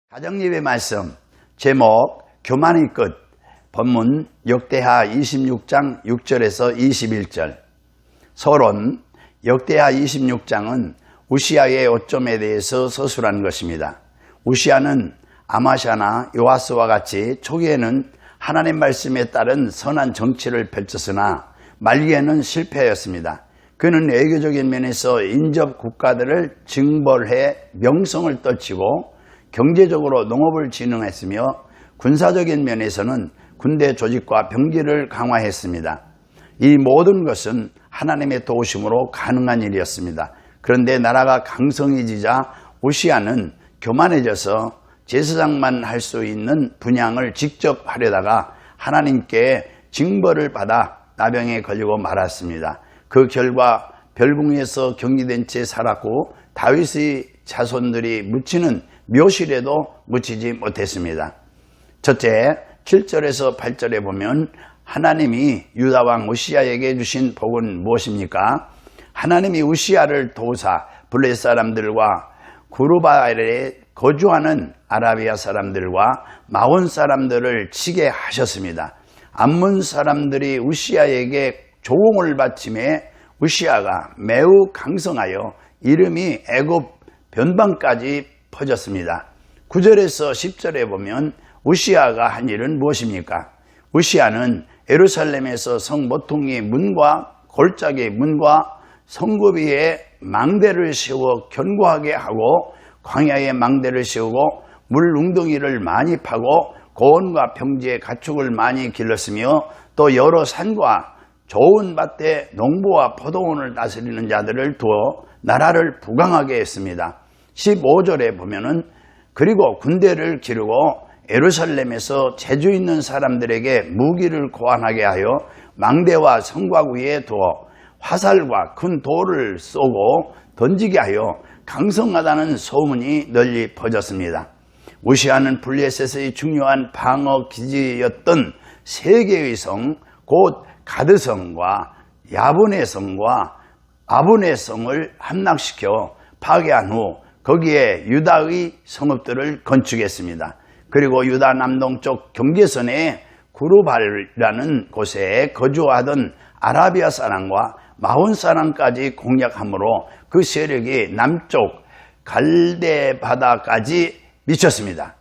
가정예배 말씀 제목 교만의 끝. 본문 역대하 26장 6절에서 21절. 서론 역대하 26장은 우시아의 오점에 대해서 서술한 것입니다. 우시아는 아마샤나 요아스와 같이 초기에는 하나님 말씀에 따른 선한 정치를 펼쳤으나 말기에는 실패하였습니다. 그는 외교적인 면에서 인접 국가들을 징벌해 명성을 떨치고 경제적으로 농업을 진흥했으며 군사적인 면에서는 군대 조직과 병기를 강화했습니다. 이 모든 것은 하나님의 도우심으로 가능한 일이었습니다. 그런데 나라가 강성해지자 우시아는 교만해져서 제사장만 할 수 있는 분향을 직접 하려다가 하나님께 징벌을 받아 나병에 걸리고 말았습니다. 그 결과 별궁에서 격리된 채 살았고 다윗의 자손들이 묻히는 묘실에도 묻히지 못했습니다. 첫째, 7절에서 8절에 보면 하나님이 유다왕 우시아에게 주신 복은 무엇입니까? 하나님이 우시아를 도우사 블레 사람들과 구르바엘에 거주하는 아라비아 사람들과 마온 사람들을 치게 하셨습니다. 암몬 사람들이 우시아에게 조공을 바치매 우시아가 매우 강성하여 이름이 애굽 변방까지 퍼졌습니다. 9절에서 10절에 보면 우시아가 한 일은 무엇입니까? 우시아는 예루살렘에서 성 모퉁이 문과 골짜기 문과 성읍 위에 망대를 세워 견고하게 하고 광야에 망대를 세우고 물 웅덩이를 많이 파고 고원과 평지에 가축을 많이 길렀으며 또 여러 산과 좋은 밭에 농부와 포도원을 다스리는 자들을 두어 나라를 부강하게 했습니다. 15절에 보면은 그리고 군대를 기르고 예루살렘에서 재주 있는 사람들에게 무기를 고안하게 하여 망대와 성곽 위에 두어 화살과 큰 돌을 쏘고 던지게 하여 강성하다는 소문이 널리 퍼졌습니다. 우시아는 블레셋의 중요한 방어 기지였던 세 개의 성, 곧 가드성과 야브네 성과 아브네 성을 함락시켜 파괴한 후 거기에 유다의 성읍들을 건축했습니다. 그리고 유다 남동쪽 경계선에 구르발이라는 곳에 거주하던 아라비아 사람과 마온 사람까지 공략함으로 그 세력이 남쪽 갈대 바다까지 미쳤습니다.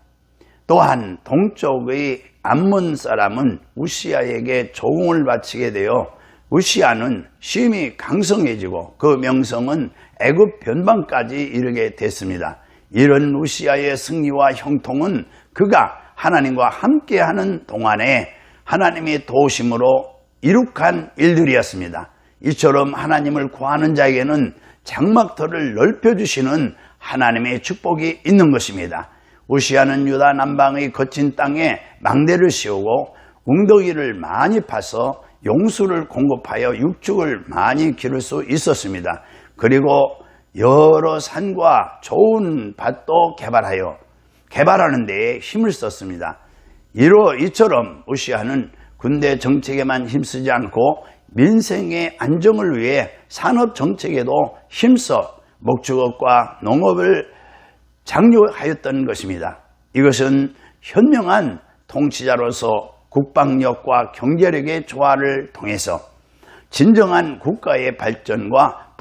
또한 동쪽의 암몬 사람은 우시아에게 조공을 바치게 되어 우시아는 심히 강성해지고 그 명성은 애굽 변방까지 이르게 됐습니다. 이런 우시아의 승리와 형통은 그가 하나님과 함께하는 동안에 하나님의 도우심으로 이룩한 일들이었습니다. 이처럼 하나님을 구하는 자에게는 장막터를 넓혀주시는 하나님의 축복이 있는 것입니다. 우시아는 유다 남방의 거친 땅에 망대를 씌우고 웅덩이를 많이 파서 용수를 공급하여 육축을 많이 기를 수 있었습니다. 그리고 여러 산과 좋은 밭도 개발하는 데에 힘을 썼습니다. 이처럼 우시아는 군대 정책에만 힘쓰지 않고 민생의 안정을 위해 산업 정책에도 힘써 목축업과 농업을 장려하였던 것입니다. 이것은 현명한 통치자로서 국방력과 경제력의 조화를 통해서 진정한 국가의 발전과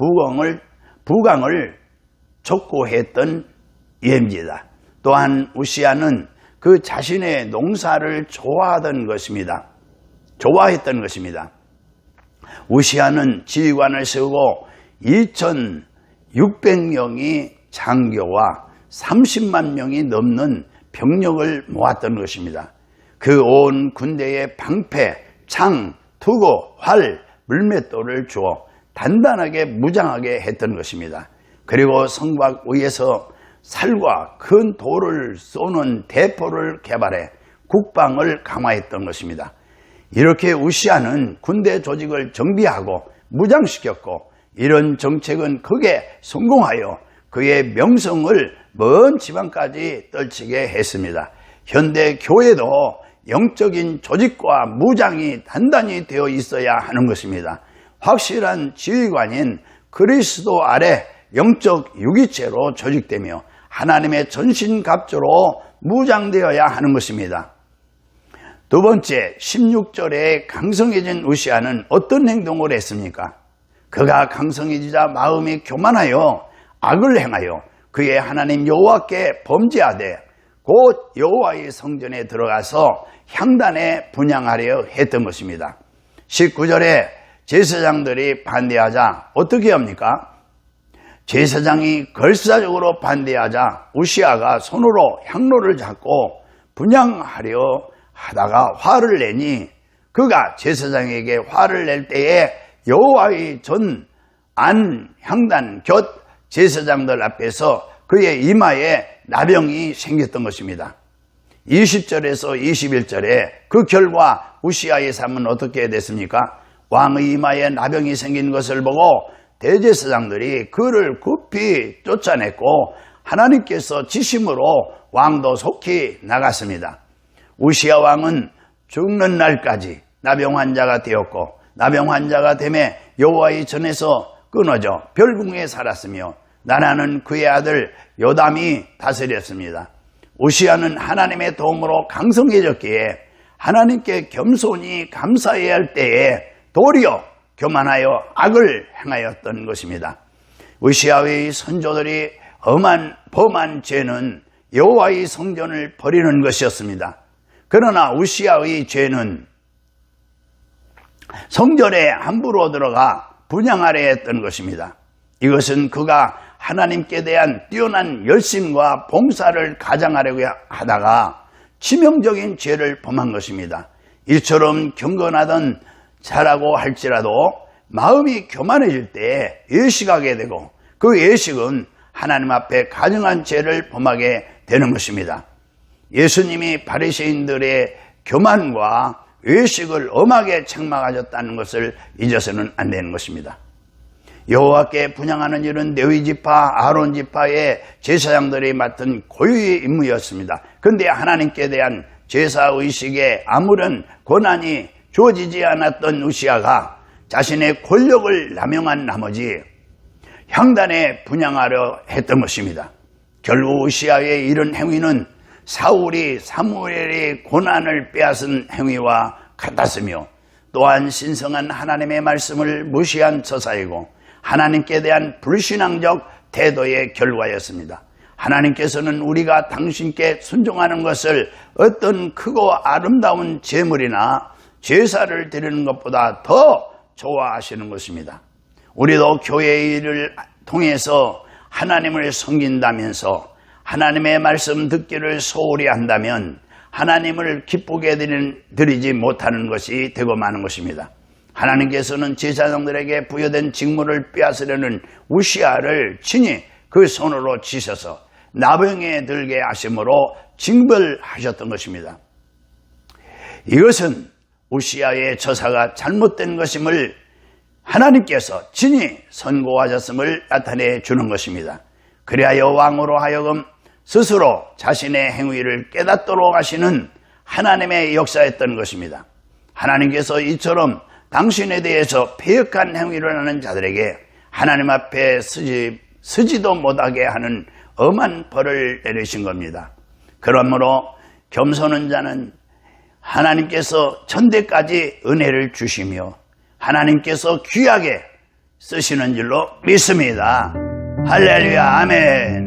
부강을 촉구했던 예입니다. 또한 우시아는 그 자신의 농사를 좋아했던 것입니다. 우시아는 지휘관을 세우고 2,600명의 장교와 30만 명이 넘는 병력을 모았던 것입니다. 그 온 군대에 방패, 창, 투구, 활, 물맷돌을 주어 단단하게 무장하게 했던 것입니다. 그리고 성곽 위에서 살과 큰 돌을 쏘는 대포를 개발해 국방을 강화했던 것입니다. 이렇게 우시아는 군대 조직을 정비하고 무장시켰고 이런 정책은 크게 성공하여 그의 명성을 먼 지방까지 떨치게 했습니다. 현대 교회도 영적인 조직과 무장이 단단히 되어 있어야 하는 것입니다. 확실한 지휘관인 그리스도 아래 영적 유기체로 조직되며 하나님의 전신갑주로 무장되어야 하는 것입니다. 두 번째, 16절에 강성해진 우시아는 어떤 행동을 했습니까? 그가 강성해지자 마음이 교만하여 악을 행하여 그의 하나님 여호와께 범죄하되 곧 여호와의 성전에 들어가서 향단에 분향하려 했던 것입니다. 19절에 제사장들이 반대하자 어떻게 합니까? 제사장이 걸사적으로 반대하자 우시아가 손으로 향로를 잡고 분향하려 하다가 화를 내니 그가 제사장에게 화를 낼 때에 여호와의 전 안 향단 곁 제사장들 앞에서 그의 이마에 나병이 생겼던 것입니다. 20절에서 21절에 그 결과 우시아의 삶은 어떻게 됐습니까? 왕의 이마에 나병이 생긴 것을 보고 대제사장들이 그를 급히 쫓아냈고 하나님께서 지심으로 왕도 속히 나갔습니다. 우시아 왕은 죽는 날까지 나병 환자가 되었고 나병 환자가 되매 여호와의 전에서 끊어져 별궁에 살았으며 나라는 그의 아들 요담이 다스렸습니다. 우시아는 하나님의 도움으로 강성해졌기에 하나님께 겸손히 감사해야 할 때에 도리어 교만하여 악을 행하였던 것입니다. 우시아의 선조들이 범한 죄는 여호와의 성전을 버리는 것이었습니다. 그러나 우시아의 죄는 성전에 함부로 들어가 분향하려 했던 것입니다. 이것은 그가 하나님께 대한 뛰어난 열심과 봉사를 가장하려고 하다가 치명적인 죄를 범한 것입니다. 이처럼 경건하던 자라고 할지라도 마음이 교만해질 때 예식하게 되고 그 예식은 하나님 앞에 가증한 죄를 범하게 되는 것입니다. 예수님이 바리새인들의 교만과 외식을 엄하게 책망하셨다는 것을 잊어서는 안 되는 것입니다. 여호와께 분향하는 일은 레위 지파, 아론 지파의 제사장들이 맡은 고유의 임무였습니다. 그런데 하나님께 대한 제사의식에 아무런 권한이 주어지지 않았던 우시아가 자신의 권력을 남용한 나머지 향단에 분향하려 했던 것입니다. 결국 우시아의 이런 행위는 사울이 사무엘의 권한을 빼앗은 행위와 같았으며 또한 신성한 하나님의 말씀을 무시한 처사이고 하나님께 대한 불신앙적 태도의 결과였습니다. 하나님께서는 우리가 당신께 순종하는 것을 어떤 크고 아름다운 제물이나 제사를 드리는 것보다 더 좋아하시는 것입니다. 우리도 교회의 일을 통해서 하나님을 섬긴다면서 하나님의 말씀 듣기를 소홀히 한다면 하나님을 기쁘게 드리지 못하는 것이 되고 마는 것입니다. 하나님께서는 제사장들에게 부여된 직무를 빼앗으려는 우시아를 친히 그 손으로 치셔서 나병에 들게 하심으로 징벌하셨던 것입니다. 이것은 우시아의 처사가 잘못된 것임을 하나님께서 친히 선고하셨음을 나타내 주는 것입니다. 그리하여 왕으로 하여금 스스로 자신의 행위를 깨닫도록 하시는 하나님의 역사였던 것입니다. 하나님께서 이처럼 당신에 대해서 패역한 행위를 하는 자들에게 하나님 앞에 서지도 못하게 하는 엄한 벌을 내리신 겁니다. 그러므로 겸손한 자는 하나님께서 천대까지 은혜를 주시며 하나님께서 귀하게 쓰시는 줄로 믿습니다. 할렐루야, 아멘.